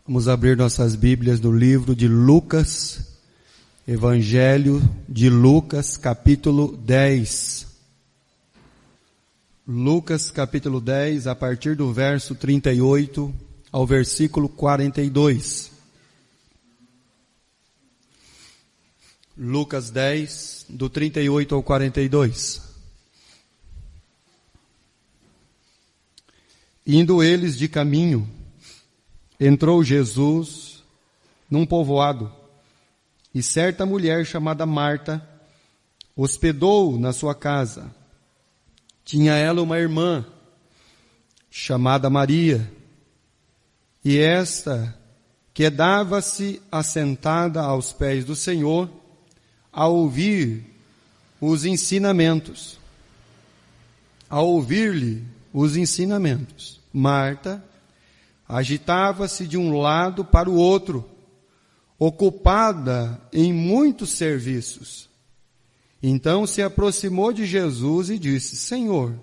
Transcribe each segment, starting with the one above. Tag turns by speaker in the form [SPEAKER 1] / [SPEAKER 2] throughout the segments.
[SPEAKER 1] Vamos abrir nossas Bíblias no livro de Lucas, Evangelho de Lucas, capítulo 10. Lucas, capítulo 10, a partir do verso 38 ao versículo 42. Lucas 10, do 38 ao 42. Indo eles de caminho, entrou Jesus num povoado, e certa mulher chamada Marta hospedou na sua casa. Tinha ela uma irmã chamada Maria, e esta quedava-se assentada aos pés do Senhor, a ouvir os ensinamentos. A ouvir-lhe os ensinamentos, Marta agitava-se de um lado para o outro, ocupada em muitos serviços. Então se aproximou de Jesus e disse: Senhor,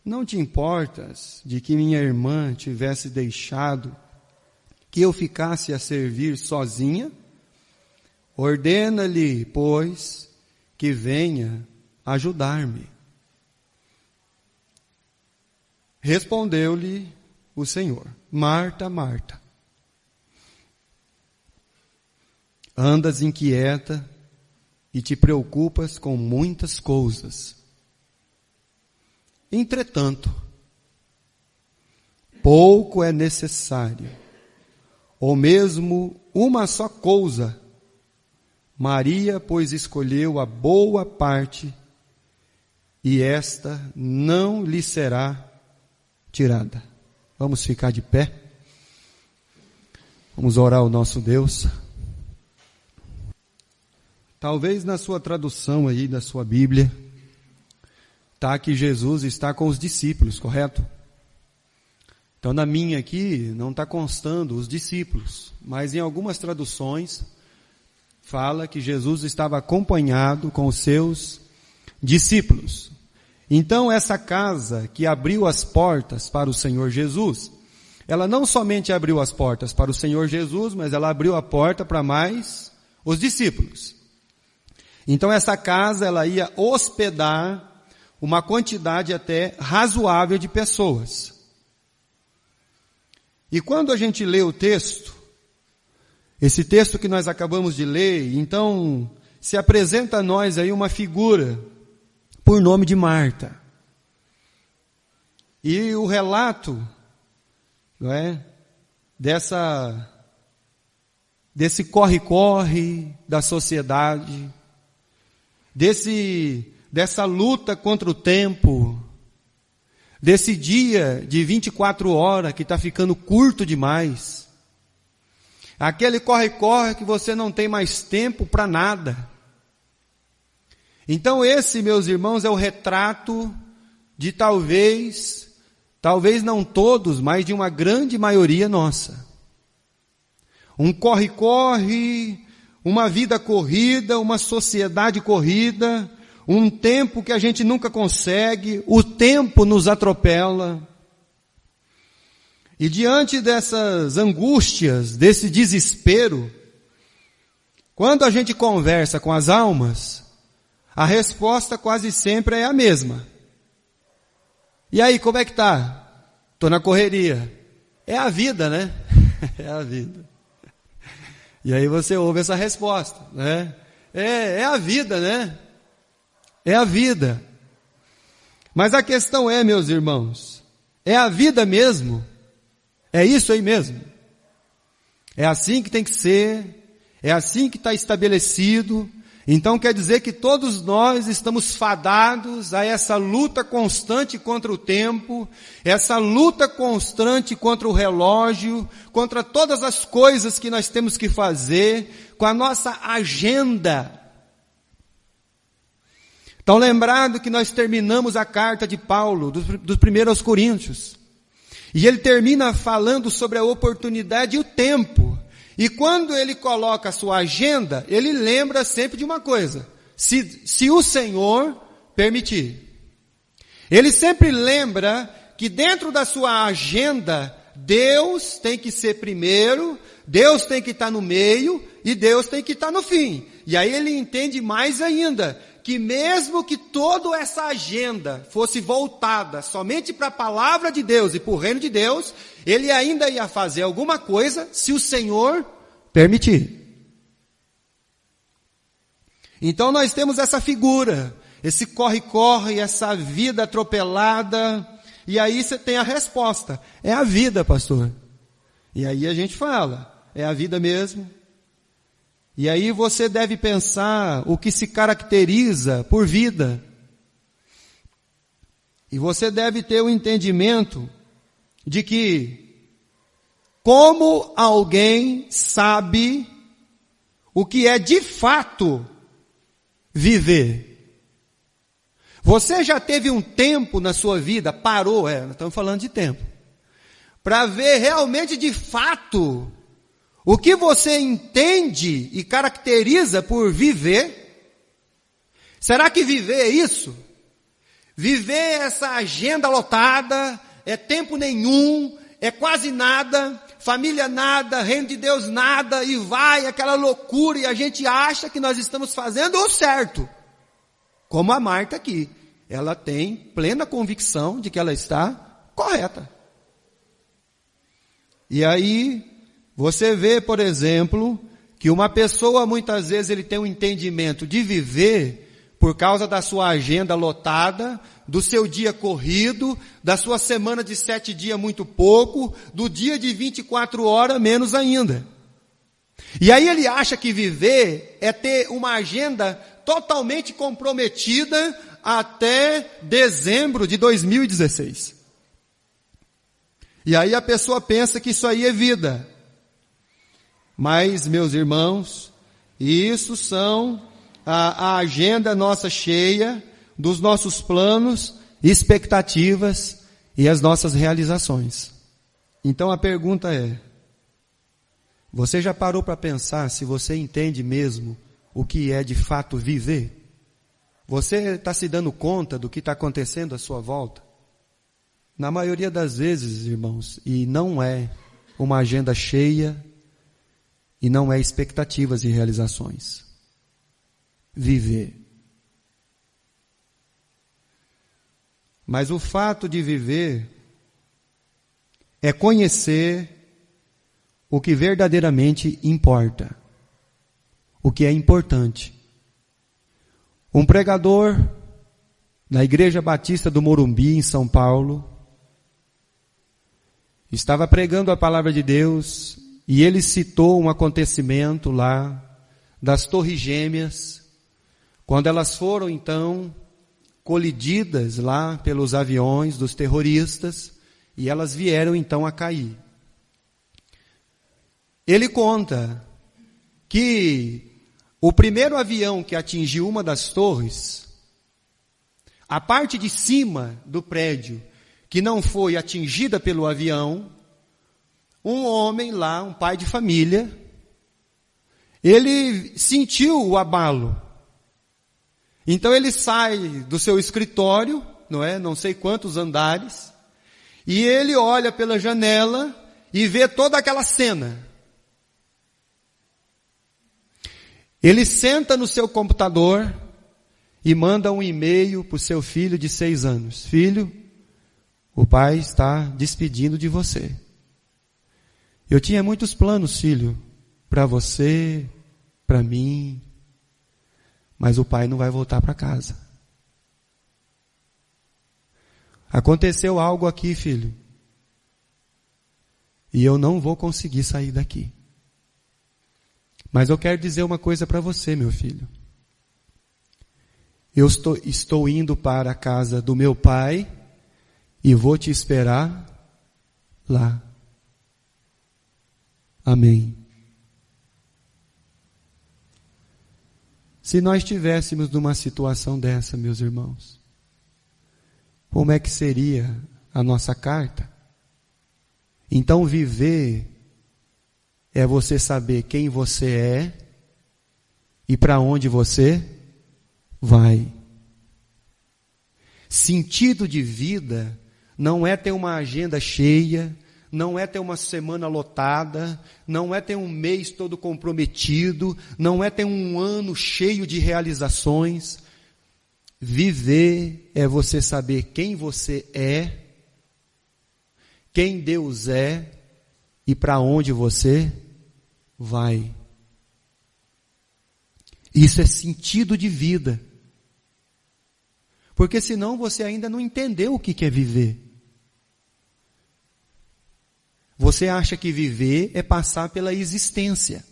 [SPEAKER 1] não te importas de que minha irmã tivesse deixado que eu ficasse a servir sozinha? Ordena-lhe, pois, que venha ajudar-me. Respondeu-lhe o Senhor: Marta, Marta, andas inquieta e te preocupas com muitas coisas. Entretanto, pouco é necessário, ou mesmo uma só coisa. Maria, pois, escolheu a boa parte, e esta não lhe será tirada. Vamos ficar de pé. Vamos orar ao nosso Deus. Talvez na sua tradução aí da sua Bíblia, está que Jesus está com os discípulos, correto? Então na minha aqui não está constando os discípulos, mas em algumas traduções fala que Jesus estava acompanhado com os seus discípulos. Então essa casa que abriu as portas para o Senhor Jesus, ela não somente abriu as portas para o Senhor Jesus, mas ela abriu a porta para mais os discípulos. Então essa casa ela ia hospedar uma quantidade até razoável de pessoas. E quando a gente lê o texto, esse texto que nós acabamos de ler, então se apresenta a nós aí uma figura por nome de Marta. E o relato, não é, desse corre-corre da sociedade, dessa luta contra o tempo, desse dia de 24 horas que está ficando curto demais, aquele corre-corre que você não tem mais tempo para nada. Então esse, meus irmãos, é o retrato de talvez não todos, mas de uma grande maioria nossa. Um corre-corre, uma vida corrida, uma sociedade corrida, um tempo que a gente nunca consegue, o tempo nos atropela. E diante dessas angústias, desse desespero, quando a gente conversa com as almas, a resposta quase sempre é a mesma. E aí, como é que tá? Tô na correria. É a vida, né? É a vida. E aí você ouve essa resposta, né? É a vida, né? É a vida. Mas a questão é, meus irmãos, é a vida mesmo? É isso aí mesmo? É assim que tem que ser? É assim que está estabelecido? Então quer dizer que todos nós estamos fadados a essa luta constante contra o tempo, essa luta constante contra o relógio, contra todas as coisas que nós temos que fazer, com a nossa agenda. Então lembrado que nós terminamos a carta de Paulo, dos primeiros aos Coríntios, e ele termina falando sobre a oportunidade e o tempo. E quando ele coloca a sua agenda, ele lembra sempre de uma coisa: se o Senhor permitir. Ele sempre lembra que dentro da sua agenda Deus tem que ser primeiro, Deus tem que estar no meio e Deus tem que estar no fim. E aí ele entende mais ainda, que mesmo que toda essa agenda fosse voltada somente para a palavra de Deus e para o reino de Deus, ele ainda ia fazer alguma coisa se o Senhor permitir. Então nós temos essa figura, esse corre-corre, essa vida atropelada, e aí você tem a resposta, é a vida, pastor. E aí a gente fala, é a vida mesmo. E aí você deve pensar o que se caracteriza por vida. E você deve ter o entendimento de que como alguém sabe o que é de fato viver. Você já teve um tempo na sua vida, parou, nós estamos falando de tempo, para ver realmente de fato o que você entende e caracteriza por viver? Será que viver é isso? Viver essa agenda lotada, é tempo nenhum, é quase nada, família nada, reino de Deus nada, e vai aquela loucura, e a gente acha que nós estamos fazendo o certo. Como a Marta aqui, ela tem plena convicção de que ela está correta. E aí, você vê, por exemplo, que uma pessoa muitas vezes ele tem um entendimento de viver por causa da sua agenda lotada, do seu dia corrido, da sua semana de 7 dias muito pouco, do dia de 24 horas menos ainda. E aí ele acha que viver é ter uma agenda totalmente comprometida até dezembro de 2016. E aí a pessoa pensa que isso aí é vida. Mas, meus irmãos, isso são a agenda nossa cheia dos nossos planos, expectativas e as nossas realizações. Então a pergunta é, você já parou para pensar se você entende mesmo o que é de fato viver? Você está se dando conta do que está acontecendo à sua volta? Na maioria das vezes, irmãos, e não é uma agenda cheia, e não é expectativas e realizações. Viver. Mas o fato de viver é conhecer o que verdadeiramente importa. O que é importante. Um pregador na Igreja Batista do Morumbi, em São Paulo, estava pregando a palavra de Deus e ele citou um acontecimento lá das Torres Gêmeas, quando elas foram então colididas lá pelos aviões dos terroristas e elas vieram então a cair. Ele conta que o primeiro avião que atingiu uma das torres, a parte de cima do prédio que não foi atingida pelo avião, um homem lá, um pai de família, ele sentiu o abalo. Então ele sai do seu escritório, não sei quantos andares, e ele olha pela janela e vê toda aquela cena. Ele senta no seu computador e manda um e-mail para o seu filho de 6 anos. Filho, o pai está despedindo de você. Eu tinha muitos planos, filho, para você, para mim, mas o pai não vai voltar para casa. Aconteceu algo aqui, filho, e eu não vou conseguir sair daqui. Mas eu quero dizer uma coisa para você, meu filho. Eu estou indo para a casa do meu pai e vou te esperar lá. Amém. Se nós estivéssemos numa situação dessa, meus irmãos, como é que seria a nossa carta? Então viver é você saber quem você é e para onde você vai. Sentido de vida não é ter uma agenda cheia, não é ter uma semana lotada, não é ter um mês todo comprometido, não é ter um ano cheio de realizações. Viver é você saber quem você é, quem Deus é e para onde você vai. Isso é sentido de vida. Porque senão você ainda não entendeu o que é viver. Você acha que viver é passar pela existência.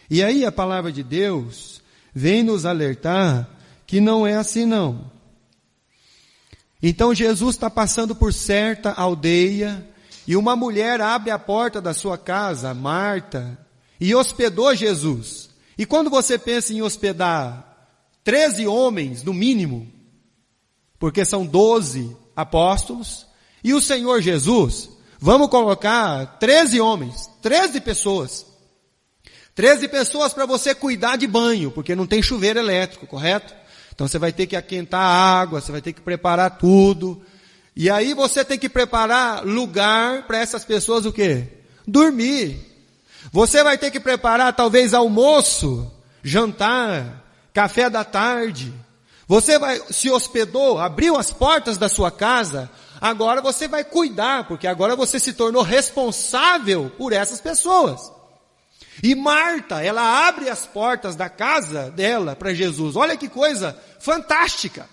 [SPEAKER 1] E aí a palavra de Deus vem nos alertar que não é assim não. Então Jesus está passando por certa aldeia e uma mulher abre a porta da sua casa, Marta, e hospedou Jesus. E quando você pensa em hospedar 13 homens, no mínimo, porque são 12 apóstolos, e o Senhor Jesus, vamos colocar 13 homens, 13 pessoas. 13 pessoas para você cuidar de banho, porque não tem chuveiro elétrico, correto? Então você vai ter que aquentar a água, você vai ter que preparar tudo. E aí você tem que preparar lugar para essas pessoas o quê? Dormir. Você vai ter que preparar talvez almoço, jantar, café da tarde. Você se hospedou, abriu as portas da sua casa, agora você vai cuidar, porque agora você se tornou responsável por essas pessoas. E Marta, ela abre as portas da casa dela para Jesus. Olha que coisa fantástica.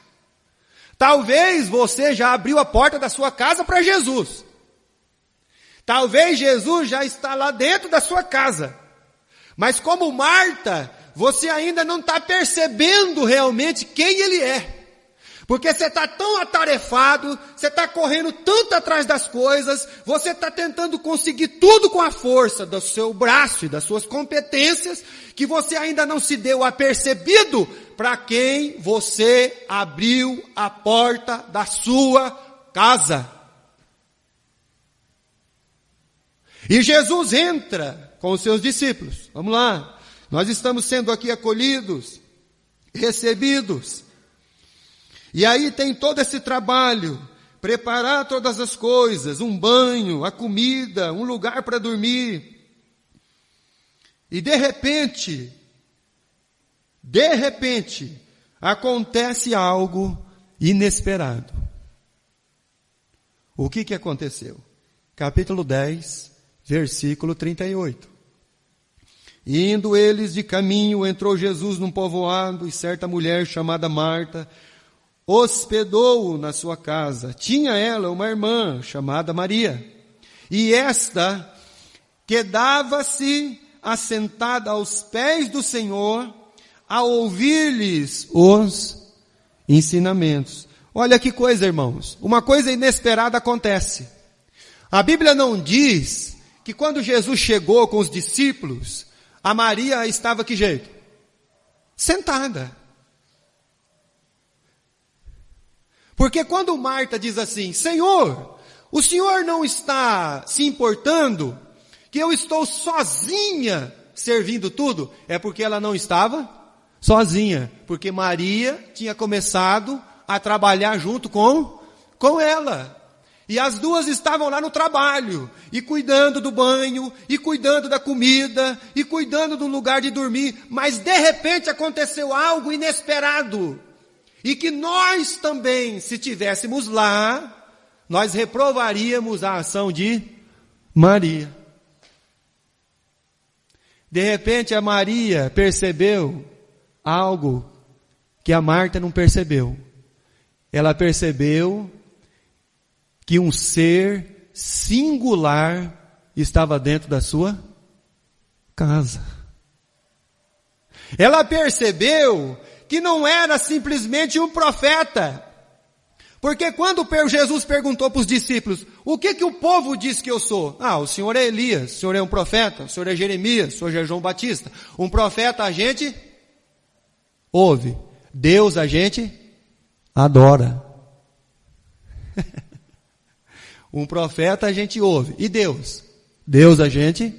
[SPEAKER 1] Talvez você já abriu a porta da sua casa para Jesus. Talvez Jesus já está lá dentro da sua casa. Mas como Marta, você ainda não está percebendo realmente quem Ele é. Porque você está tão atarefado, você está correndo tanto atrás das coisas, você está tentando conseguir tudo com a força do seu braço e das suas competências, que você ainda não se deu apercebido para quem você abriu a porta da sua casa. E Jesus entra com os seus discípulos. Vamos lá. Nós estamos sendo aqui acolhidos, recebidos. E aí tem todo esse trabalho, preparar todas as coisas, um banho, a comida, um lugar para dormir. E de repente, acontece algo inesperado. O que aconteceu? Capítulo 10, versículo 38. Indo eles de caminho, entrou Jesus num povoado, e certa mulher chamada Marta hospedou-o na sua casa. Tinha ela uma irmã chamada Maria, e esta quedava-se assentada aos pés do Senhor, a ouvir-lhes os ensinamentos. Olha que coisa, irmãos, uma coisa inesperada acontece. A Bíblia não diz que quando Jesus chegou com os discípulos, a Maria estava que jeito? Sentada. Porque quando Marta diz assim, Senhor, o Senhor não está se importando que eu estou sozinha servindo tudo? É porque ela não estava sozinha. Porque Maria tinha começado a trabalhar junto com ela. E as duas estavam lá no trabalho, e cuidando do banho, e cuidando da comida, e cuidando do lugar de dormir. Mas de repente aconteceu algo inesperado. E que nós também, se tivéssemos lá, nós reprovaríamos a ação de Maria. De repente a Maria percebeu algo que a Marta não percebeu. Ela percebeu que um ser singular estava dentro da sua casa. Ela percebeu que não era simplesmente um profeta. Porque quando Jesus perguntou para os discípulos, o que o povo diz que eu sou? Ah, o senhor é Elias, o senhor é um profeta, o senhor é Jeremias, o senhor é João Batista. Um profeta a gente ouve, Deus a gente adora. Um profeta a gente ouve, e Deus? Deus a gente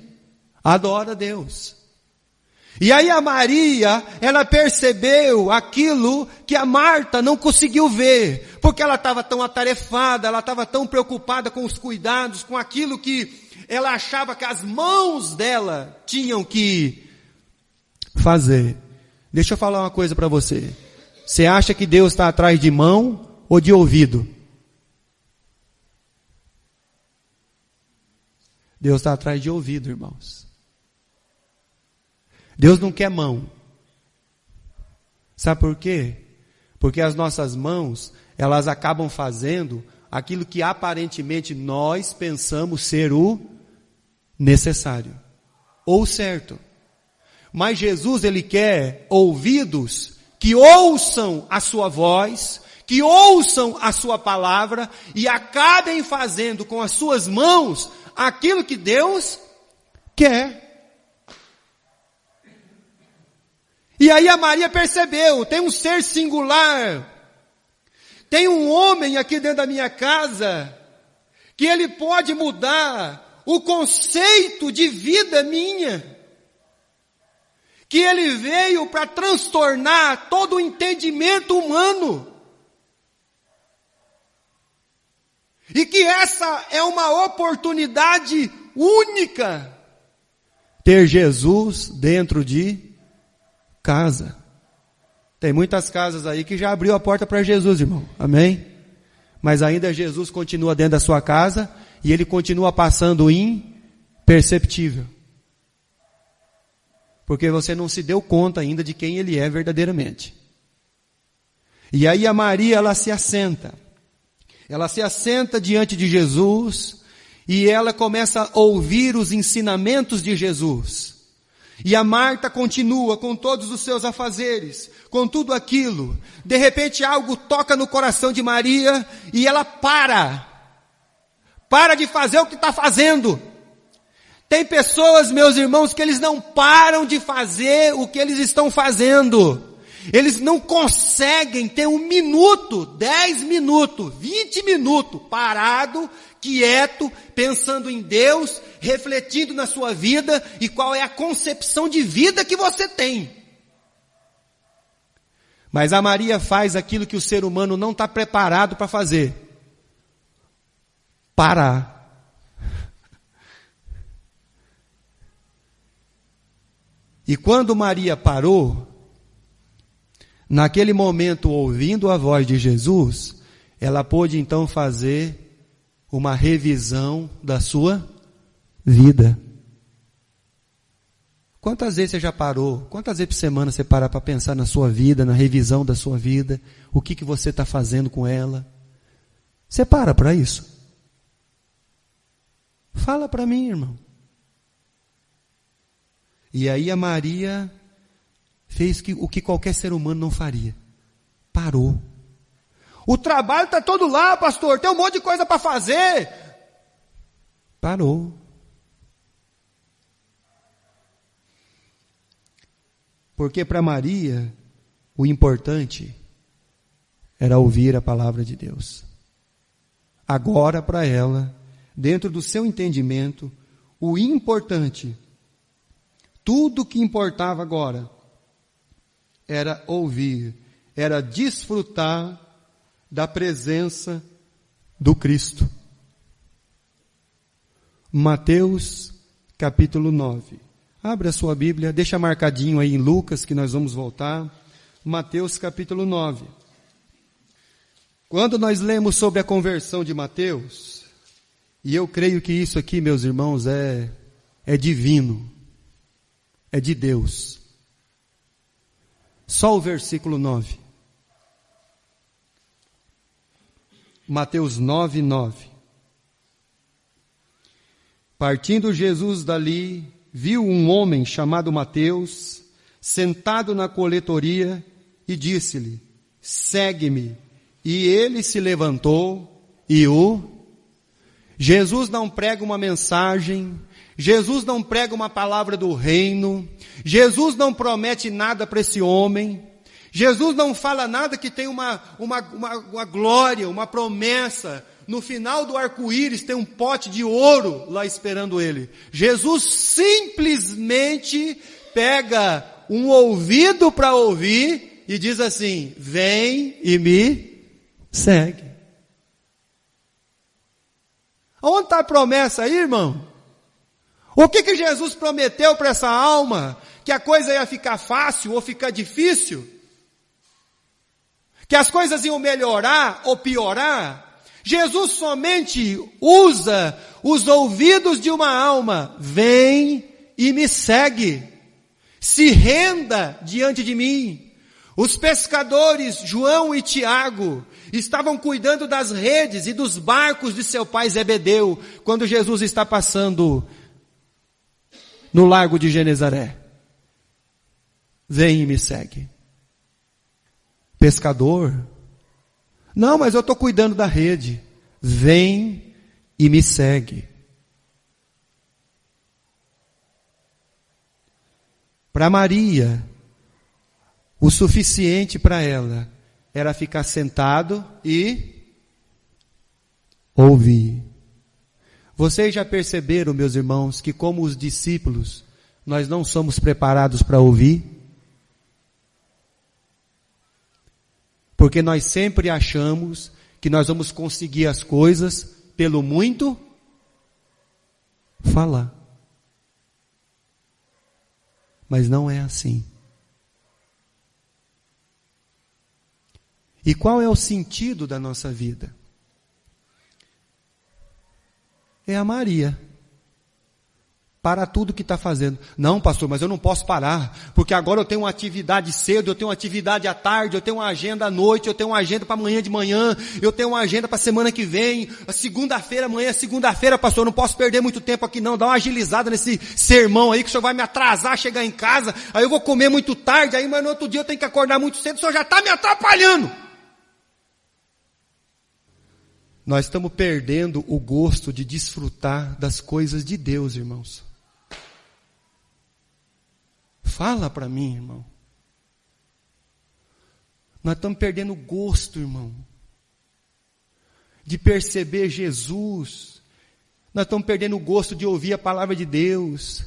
[SPEAKER 1] adora Deus. E aí a Maria, ela percebeu aquilo que a Marta não conseguiu ver, porque ela estava tão atarefada, ela estava tão preocupada com os cuidados, com aquilo que ela achava que as mãos dela tinham que fazer. Deixa eu falar uma coisa para você. Você acha que Deus está atrás de mão ou de ouvido? Deus está atrás de ouvido, irmãos. Deus não quer mão. Sabe por quê? Porque as nossas mãos, elas acabam fazendo aquilo que aparentemente nós pensamos ser o necessário ou certo. Mas Jesus, ele quer ouvidos que ouçam a sua voz, que ouçam a sua palavra e acabem fazendo com as suas mãos aquilo que Deus quer. E aí a Maria percebeu, tem um ser singular, tem um homem aqui dentro da minha casa, que ele pode mudar o conceito de vida minha, que ele veio para transtornar todo o entendimento humano, e que essa é uma oportunidade única, ter Jesus dentro de casa. Tem muitas casas aí que já abriu a porta para Jesus, irmão. Amém? Mas ainda Jesus continua dentro da sua casa e ele continua passando imperceptível. Porque você não se deu conta ainda de quem ele é verdadeiramente. E aí a Maria, ela se assenta. Ela se assenta diante de Jesus e ela começa a ouvir os ensinamentos de Jesus. E a Marta continua com todos os seus afazeres, com tudo aquilo. De repente algo toca no coração de Maria e ela para de fazer o que está fazendo. Tem pessoas, meus irmãos, que eles não param de fazer o que eles estão fazendo. Eles não conseguem ter 1 minuto, 10 minutos, 20 minutos parado, quieto, pensando em Deus, refletindo na sua vida e qual é a concepção de vida que você tem. Mas a Maria faz aquilo que o ser humano não está preparado para fazer. Parar. E quando Maria parou, naquele momento, ouvindo a voz de Jesus, ela pôde então fazer uma revisão da sua vida. Quantas vezes você já parou? Quantas vezes por semana você para pensar na sua vida, na revisão da sua vida? O que você está fazendo com ela? Você para isso? Fala para mim, irmão. E aí a Maria fez o que qualquer ser humano não faria. Parou. O trabalho está todo lá, pastor, tem um monte de coisa para fazer. Parou. Porque para Maria, o importante era ouvir a palavra de Deus. Agora para ela, dentro do seu entendimento, o importante, tudo que importava agora, era ouvir, era desfrutar da presença do Cristo. Mateus capítulo 9. Abre a sua Bíblia, deixa marcadinho aí em Lucas, que nós vamos voltar. Mateus capítulo 9. Quando nós lemos sobre a conversão de Mateus, e eu creio que isso aqui, meus irmãos, é divino, é de Deus. Só o versículo 9. Mateus 9, 9. Partindo Jesus dali, viu um homem chamado Mateus, sentado na coletoria, e disse-lhe: segue-me. E ele se levantou e Jesus não prega uma mensagem, Jesus não prega uma palavra do reino, Jesus não promete nada para esse homem, Jesus não fala nada que tem uma glória, uma promessa. No final do arco-íris tem um pote de ouro lá esperando ele. Jesus simplesmente pega um ouvido para ouvir e diz assim: vem e me segue. Onde está a promessa aí, irmão? O que Jesus prometeu para essa alma? Que a coisa ia ficar fácil ou ficar difícil? Que as coisas iam melhorar ou piorar? Jesus somente usa os ouvidos de uma alma. Vem e me segue. Se renda diante de mim. Os pescadores, João e Tiago, estavam cuidando das redes e dos barcos de seu pai Zebedeu, quando Jesus está passando no lago de Genezaré. Vem e me segue. Pescador? Não, mas eu estou cuidando da rede. Vem e me segue. Para Maria, o suficiente para ela era ficar sentado e ouvir. Vocês já perceberam, meus irmãos, que como os discípulos, nós não somos preparados para ouvir? Porque nós sempre achamos que nós vamos conseguir as coisas pelo muito falar. Mas não é assim. E qual é o sentido da nossa vida? É a Maria. Para tudo que está fazendo. Não, pastor, mas eu não posso parar, porque agora eu tenho uma atividade cedo, eu tenho uma atividade à tarde, eu tenho uma agenda à noite, eu tenho uma agenda para amanhã de manhã, eu tenho uma agenda para a semana que vem, a segunda-feira, amanhã é segunda-feira, pastor, eu não posso perder muito tempo aqui não, dá uma agilizada nesse sermão aí, que o senhor vai me atrasar a chegar em casa, aí eu vou comer muito tarde, aí mas no outro dia eu tenho que acordar muito cedo, o senhor já está me atrapalhando. Nós estamos perdendo o gosto de desfrutar das coisas de Deus, irmãos. Fala para mim, irmão. Nós estamos perdendo o gosto, irmão, de perceber Jesus. Nós estamos perdendo o gosto de ouvir a palavra de Deus.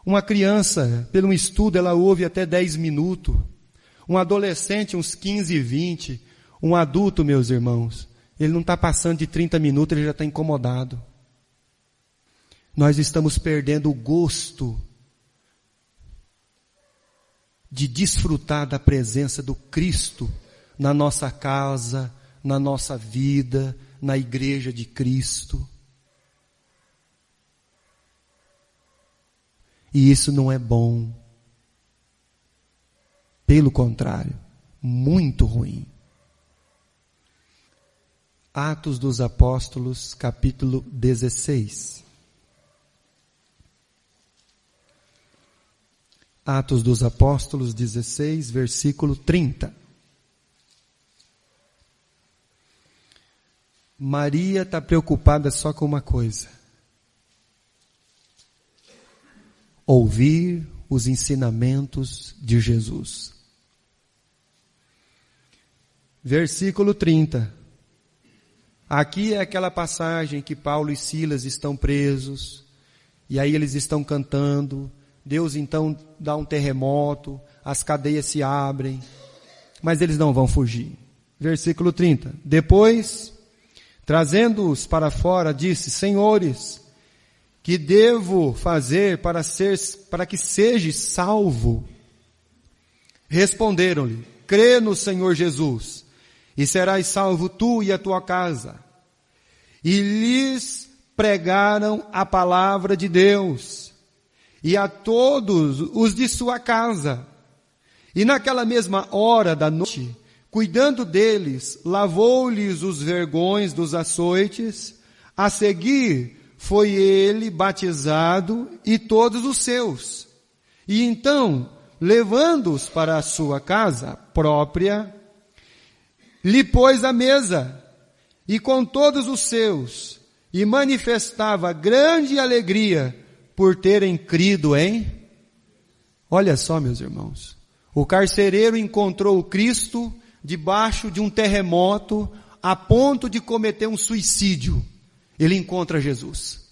[SPEAKER 1] Uma criança, pelo estudo, ela ouve até 10 minutos. Um adolescente, uns 15, 20. Um adulto, meus irmãos, ele não está passando de 30 minutos, ele já está incomodado. Nós estamos perdendo o gosto de desfrutar da presença do Cristo na nossa casa, na nossa vida, na igreja de Cristo. E isso não é bom. Pelo contrário, muito ruim. Atos dos Apóstolos, capítulo 16. Atos dos Apóstolos 16, versículo 30. Maria está preocupada só com uma coisa: ouvir os ensinamentos de Jesus. Versículo 30. Aqui é aquela passagem que Paulo e Silas estão presos, e aí eles estão cantando. Deus então dá um terremoto, as cadeias se abrem, mas eles não vão fugir. Versículo 30. Depois, trazendo-os para fora, disse: Senhores, que devo fazer para que seja salvo? Responderam-lhe: crê no Senhor Jesus, e serás salvo tu e a tua casa. E lhes pregaram a palavra de Deus, e a todos os de sua casa. E naquela mesma hora da noite, cuidando deles, lavou-lhes os vergões dos açoites. A seguir, foi ele batizado e todos os seus. E então, levando-os para a sua casa própria, lhe pôs à mesa, e com todos os seus, e manifestava grande alegria por terem crido em... Olha só, meus irmãos, o carcereiro encontrou o Cristo debaixo de um terremoto, a ponto de cometer um suicídio. Ele encontra Jesus.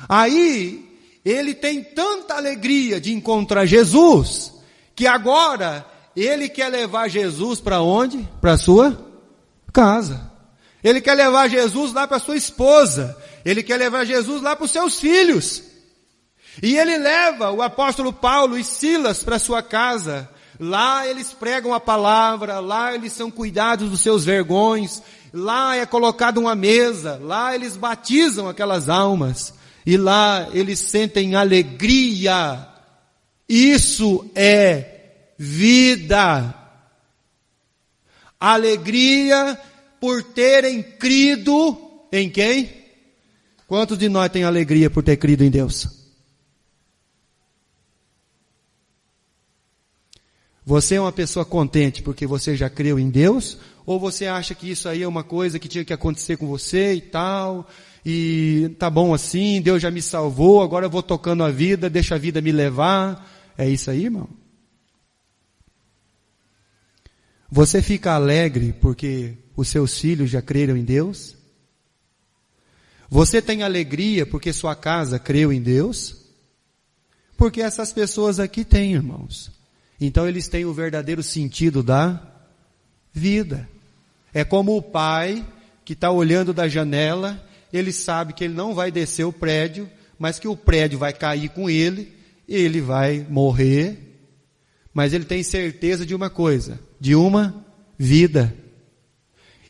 [SPEAKER 1] Aí, ele tem tanta alegria de encontrar Jesus, que agora ele quer levar Jesus para onde? Para a sua casa. Ele quer levar Jesus lá para a sua esposa. Ele quer levar Jesus lá para os seus filhos. E ele leva o apóstolo Paulo e Silas para a sua casa. Lá eles pregam a palavra, lá eles são cuidados dos seus vergões, lá é colocada uma mesa, lá eles batizam aquelas almas, e lá eles sentem alegria. Isso é vida. Alegria por terem crido em quem? Quantos de nós têm alegria por ter crido em Deus? Você é uma pessoa contente porque você já creu em Deus? Ou você acha que isso aí é uma coisa que tinha que acontecer com você e tal, e tá bom assim, Deus já me salvou, agora eu vou tocando a vida, deixa a vida me levar? É isso aí, irmão? Você fica alegre porque os seus filhos já creram em Deus? Você tem alegria porque sua casa creu em Deus? Porque essas pessoas aqui têm, irmãos. Então eles têm o verdadeiro sentido da vida. É como o pai que está olhando da janela, ele sabe que ele não vai descer o prédio, mas que o prédio vai cair com ele, ele vai morrer, mas ele tem certeza de uma coisa, de uma vida.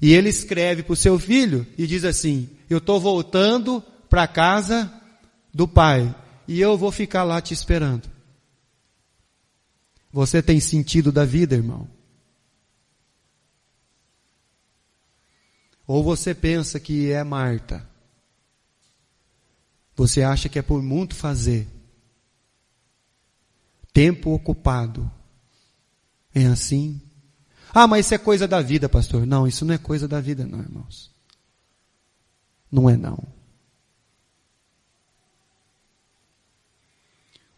[SPEAKER 1] E ele escreve para o seu filho e diz assim: eu estou voltando para a casa do pai, e eu vou ficar lá te esperando. Você tem sentido da vida, irmão? Ou você pensa que é Marta? Você acha que é por muito fazer? Tempo ocupado. É assim? Ah, mas isso é coisa da vida, pastor. Não, isso não é coisa da vida não, irmãos. Não é não.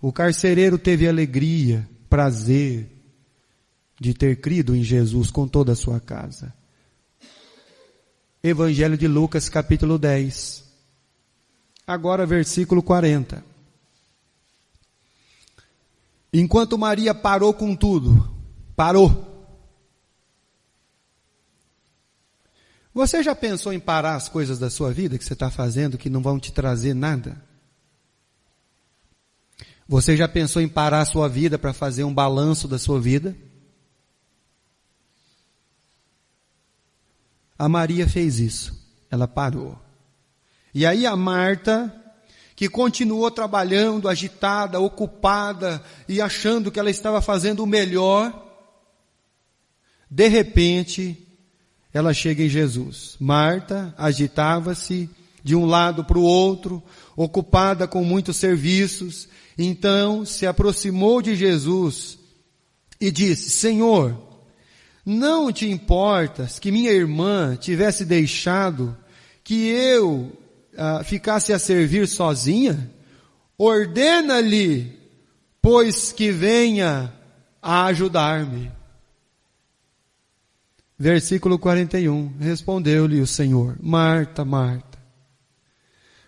[SPEAKER 1] O carcereiro teve alegria, prazer de ter crido em Jesus com toda a sua casa. Evangelho de Lucas, capítulo 10. Agora, versículo 40. Enquanto Maria parou com tudo, parou. Você já pensou em parar as coisas da sua vida que você está fazendo que não vão te trazer nada? Você já pensou em parar a sua vida para fazer um balanço da sua vida? A Maria fez isso. Ela parou. E aí a Marta, que continuou trabalhando, agitada, ocupada e achando que ela estava fazendo o melhor, de repente, ela chega em Jesus. Marta agitava-se de um lado para o outro, ocupada com muitos serviços. Então se aproximou de Jesus e disse: Senhor, não te importas que minha irmã tivesse deixado que eu ficasse a servir sozinha? Ordena-lhe, pois que venha a ajudar-me. Versículo 41, respondeu-lhe o Senhor: Marta, Marta,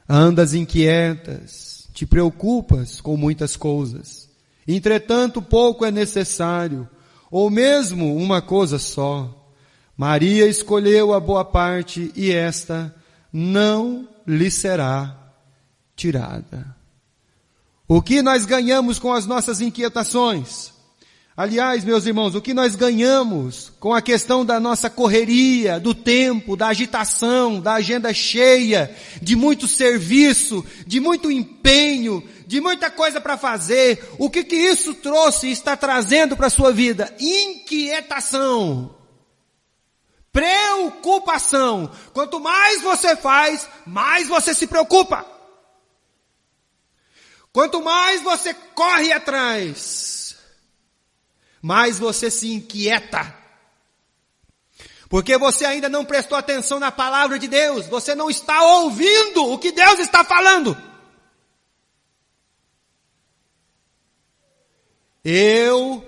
[SPEAKER 1] andas inquietas, te preocupas com muitas coisas. Entretanto, pouco é necessário, ou mesmo uma coisa só. Maria escolheu a boa parte, e esta não lhe será tirada. O que nós ganhamos com as nossas inquietações? Aliás, meus irmãos, o que nós ganhamos com a questão da nossa correria, do tempo, da agitação, da agenda cheia, de muito serviço, de muito empenho, de muita coisa para fazer? O que isso trouxe e está trazendo para a sua vida? Inquietação, preocupação. Quanto mais você faz, mais você se preocupa. Quanto mais você corre atrás, mais você se inquieta. Porque você ainda não prestou atenção na palavra de Deus. Você não está ouvindo o que Deus está falando. Eu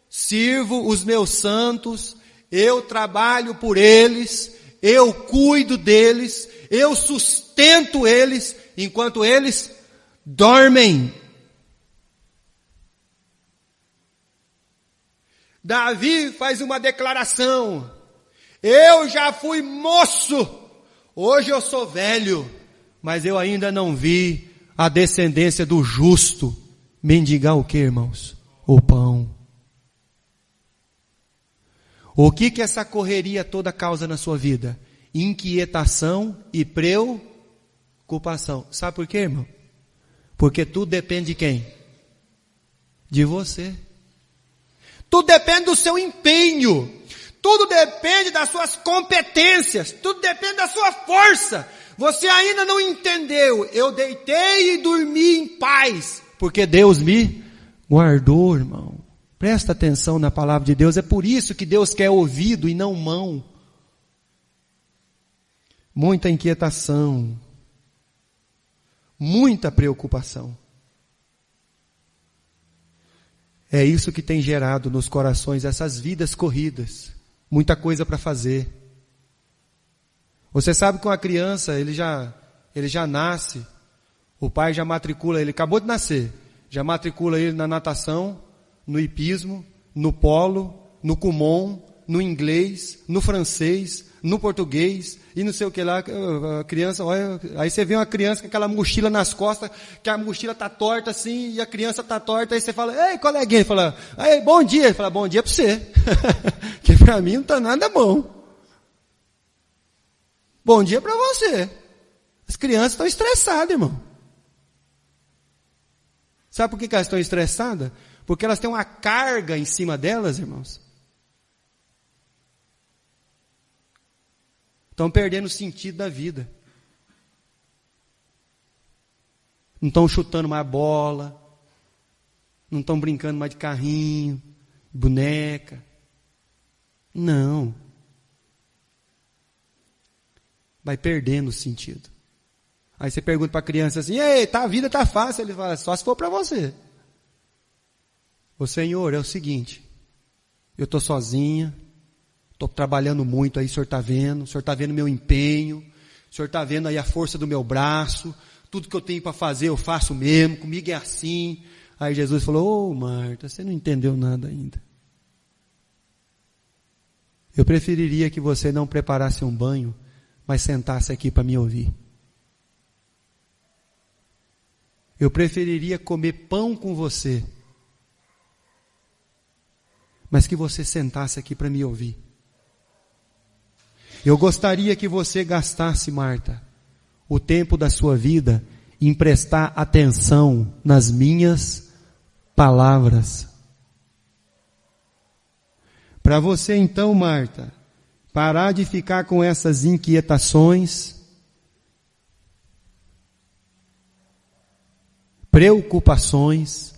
[SPEAKER 1] sirvo os meus santos, eu trabalho por eles, eu cuido deles, eu sustento eles, enquanto eles dormem. Davi faz uma declaração: eu já fui moço, hoje eu sou velho, mas eu ainda não vi a descendência do justo mendigar o que, irmãos? O pão. O que essa correria toda causa na sua vida? Inquietação e preocupação. Sabe por quê, irmão? Porque tudo depende de quem? De você. Tudo depende do seu empenho. Tudo depende das suas competências. Tudo depende da sua força. Você ainda não entendeu. Eu deitei e dormi em paz, porque Deus me guardou, irmão. Presta atenção na palavra de Deus. É por isso que Deus quer ouvido e não mão. Muita inquietação. Muita preocupação. É isso que tem gerado nos corações essas vidas corridas. Muita coisa para fazer. Você sabe que uma criança, ele já nasce, o pai já matricula ele, acabou de nascer, já matricula ele na natação, no hipismo, no polo, no kumon, no inglês, no francês, no português, e não sei o que lá, a criança, olha, aí você vê uma criança com aquela mochila nas costas, que a mochila tá torta assim, e a criança tá torta, aí você fala, ei, coleguinha, ele fala, aí, bom dia, ele fala, bom dia para você, que para mim não tá nada bom. Bom dia para você. As crianças estão estressadas, irmão. Sabe por que elas estão estressadas? Porque elas têm uma carga em cima delas, irmãos. Estão perdendo o sentido da vida. Não estão chutando mais bola. Não estão brincando mais de carrinho, boneca. Não. Vai perdendo o sentido. Aí você pergunta para a criança assim, ei, a vida tá fácil. Ele fala, só se for para você. Ô Senhor, é o seguinte, eu estou sozinha, estou trabalhando muito aí, o Senhor está vendo meu empenho, o Senhor está vendo aí a força do meu braço, tudo que eu tenho para fazer eu faço mesmo, comigo é assim. Aí Jesus falou, ô Marta, você não entendeu nada ainda. Eu preferiria que você não preparasse um banho, mas sentasse aqui para me ouvir. Eu preferiria comer pão com você, mas que você sentasse aqui para me ouvir. Eu gostaria que você gastasse, Marta, o tempo da sua vida em prestar atenção nas minhas palavras. Para você então, Marta, parar de ficar com essas inquietações, preocupações,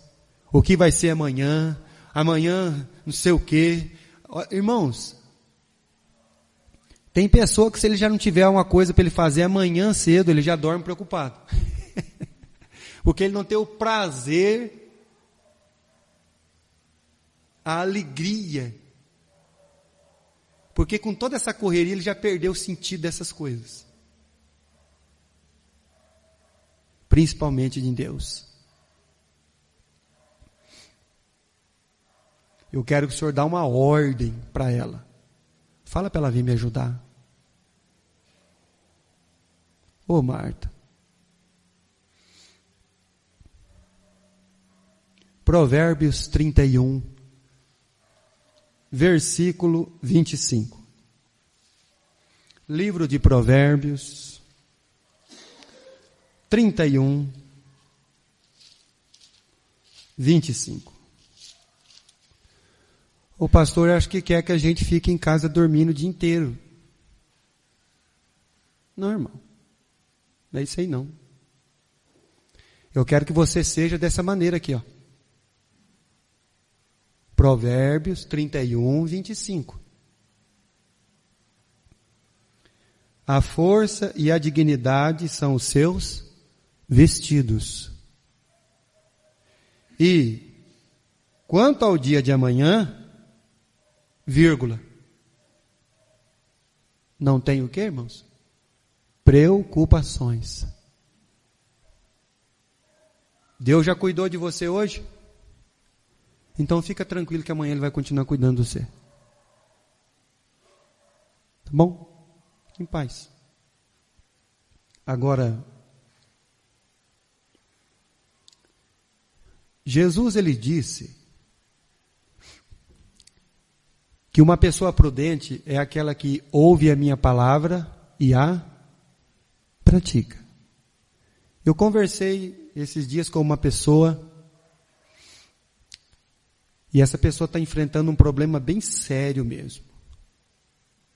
[SPEAKER 1] o que vai ser amanhã, não sei o quê. Irmãos, tem pessoa que se ele já não tiver uma coisa para ele fazer amanhã cedo, ele já dorme preocupado. Porque ele não tem o prazer, a alegria. Porque com toda essa correria ele já perdeu o sentido dessas coisas. Principalmente em Deus. Eu quero que o Senhor dê uma ordem para ela. Fala para ela vir me ajudar. Ô Marta. Provérbios 31, versículo 25. Livro de Provérbios 31, 25. O pastor acho que quer que a gente fique em casa dormindo o dia inteiro. Não, irmão. Não é isso aí não. Eu quero que você seja dessa maneira aqui, ó. Provérbios 31, 25. A força e a dignidade são os seus vestidos. E, quanto ao dia de amanhã, vírgula, não tem o que, irmãos? Preocupações. Deus já cuidou de você hoje? Então fica tranquilo que amanhã Ele vai continuar cuidando de você. Tá bom? Fique em paz. Agora, Jesus, Ele disse que uma pessoa prudente é aquela que ouve a minha palavra e a pratica. Eu conversei esses dias com uma pessoa e essa pessoa está enfrentando um problema bem sério mesmo.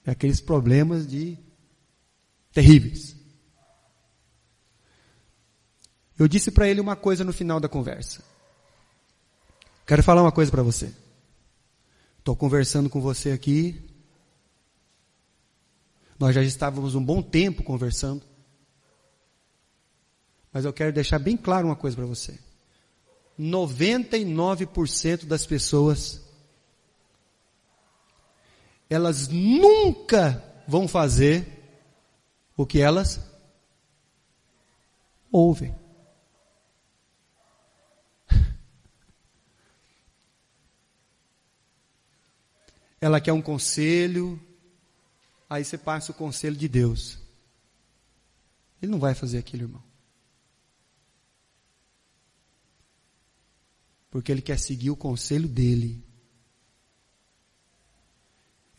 [SPEAKER 1] É aqueles problemas terríveis. Eu disse para ele uma coisa no final da conversa. Quero falar uma coisa para você. Estou conversando com você aqui. Nós já estávamos um bom tempo conversando. Mas eu quero deixar bem claro uma coisa para você. 99% das pessoas, elas nunca vão fazer o que elas ouvem. Ela quer um conselho, aí você passa o conselho de Deus. Ele não vai fazer aquilo, irmão. Porque ele quer seguir o conselho dele.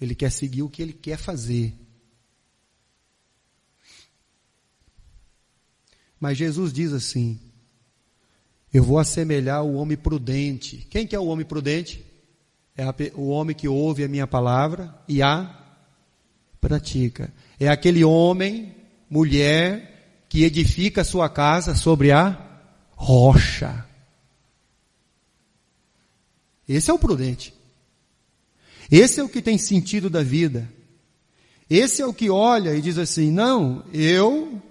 [SPEAKER 1] Ele quer seguir o que ele quer fazer. Mas Jesus diz assim: eu vou assemelhar o homem prudente. Quem que é o homem prudente? É o homem que ouve a minha palavra e a pratica. É aquele homem, mulher, que edifica a sua casa sobre a rocha. Esse é o prudente. Esse é o que tem sentido da vida. Esse é o que olha e diz assim: não, eu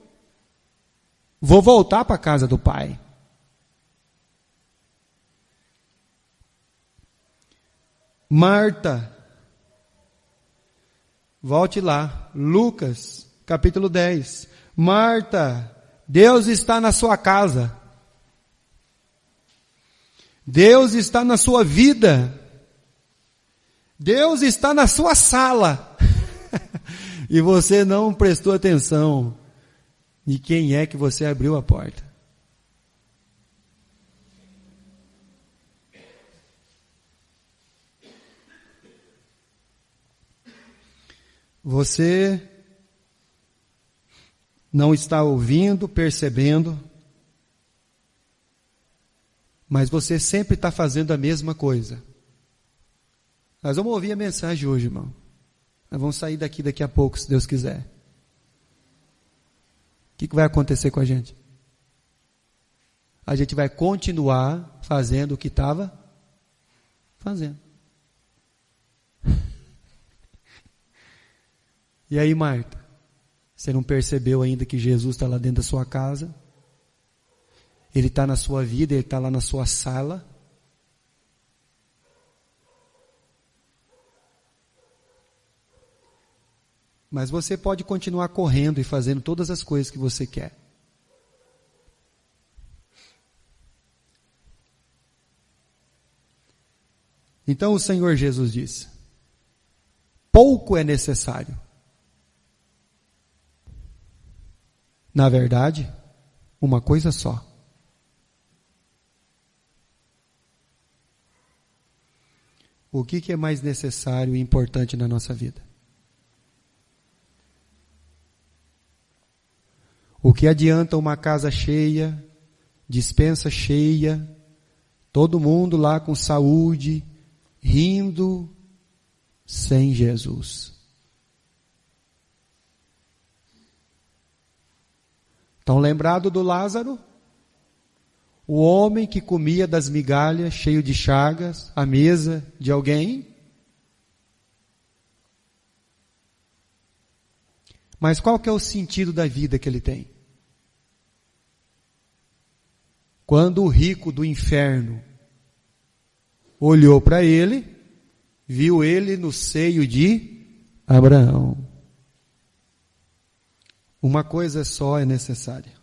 [SPEAKER 1] vou voltar para a casa do Pai. Marta, volte lá, Lucas, capítulo 10. Marta, Deus está na sua casa. Deus está na sua vida. Deus está na sua sala. E você não prestou atenção de quem é que você abriu a porta. Você não está ouvindo, percebendo, mas você sempre está fazendo a mesma coisa. Nós vamos ouvir a mensagem hoje, irmão. Nós vamos sair daqui a pouco, se Deus quiser. O que vai acontecer com a gente? A gente vai continuar fazendo o que estava fazendo. E aí, Marta, você não percebeu ainda que Jesus está lá dentro da sua casa? Ele está na sua vida, Ele está lá na sua sala? Mas você pode continuar correndo e fazendo todas as coisas que você quer. Então o Senhor Jesus disse: pouco é necessário. Na verdade, uma coisa só. O que é mais necessário e importante na nossa vida? O que adianta uma casa cheia, despensa cheia, todo mundo lá com saúde, rindo, sem Jesus? Estão lembrados do Lázaro? O homem que comia das migalhas, cheio de chagas, à mesa de alguém? Mas qual que é o sentido da vida que ele tem? Quando o rico do inferno olhou para ele, viu ele no seio de Abraão. Uma coisa só é necessária.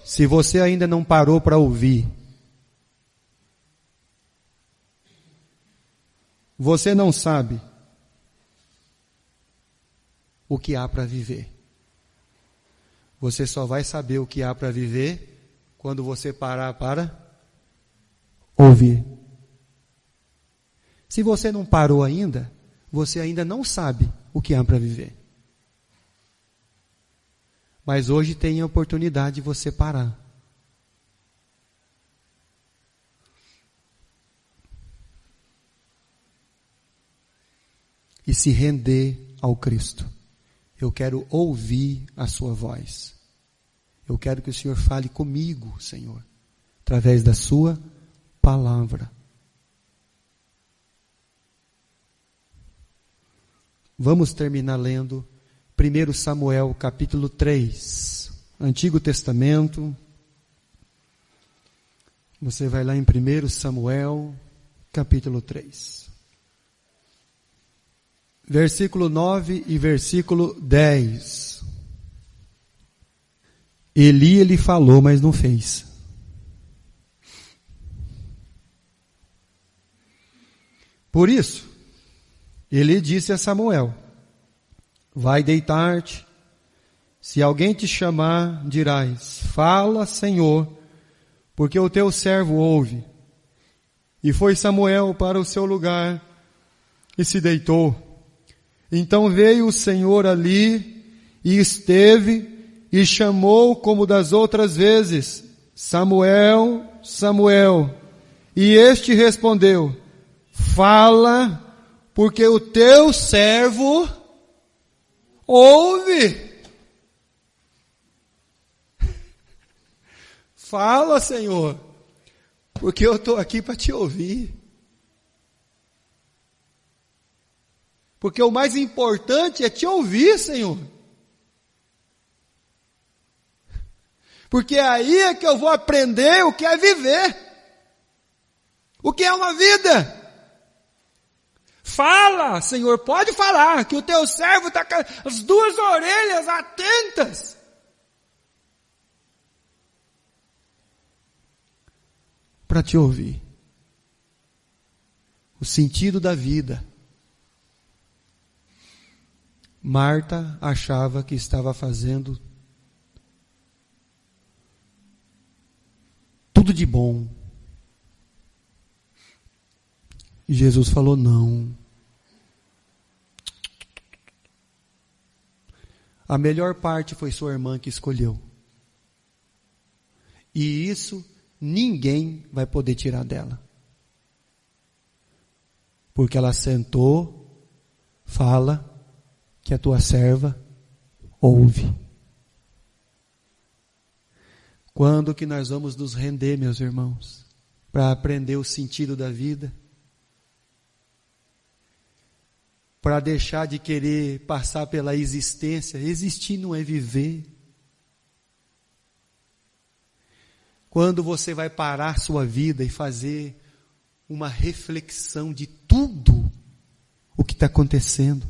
[SPEAKER 1] Se você ainda não parou para ouvir, você não sabe o que há para viver. Você só vai saber o que há para viver quando você parar para ouvir. Se você não parou ainda, você ainda não sabe o que há para viver. Mas hoje tem a oportunidade de você parar. E se render ao Cristo. Eu quero ouvir a sua voz. Eu quero que o Senhor fale comigo, Senhor, através da sua palavra. Vamos terminar lendo 1 Samuel capítulo 3, Antigo Testamento. Você vai lá em 1 Samuel capítulo 3. Versículo 9 e versículo 10. Ele falou, mas não fez. Por isso, Eli disse a Samuel: vai deitar-te. Se alguém te chamar, dirás: fala, Senhor, porque o teu servo ouve. E foi Samuel para o seu lugar e se deitou. Então veio o Senhor ali e esteve e chamou como das outras vezes: Samuel, Samuel. E este respondeu: fala, porque o teu servo ouve. Fala, Senhor, porque eu estou aqui para te ouvir. Porque o mais importante é te ouvir, Senhor. Porque aí é que eu vou aprender o que é viver. O que é uma vida. Fala, Senhor, pode falar, que o teu servo está com as duas orelhas atentas. Para te ouvir. O sentido da vida. Marta achava que estava fazendo tudo de bom. E Jesus falou: não. A melhor parte foi sua irmã que escolheu. E isso ninguém vai poder tirar dela. Porque ela sentou, fala, que a tua serva ouve. Quando que nós vamos nos render, meus irmãos, para aprender o sentido da vida? Para deixar de querer passar pela existência. Existir não é viver. Quando você vai parar sua vida e fazer uma reflexão de tudo o que está acontecendo.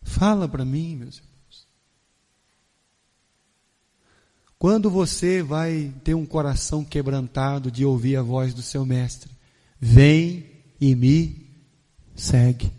[SPEAKER 1] Fala para mim, meus irmãos. Quando você vai ter um coração quebrantado de ouvir a voz do seu mestre, vem e me segue.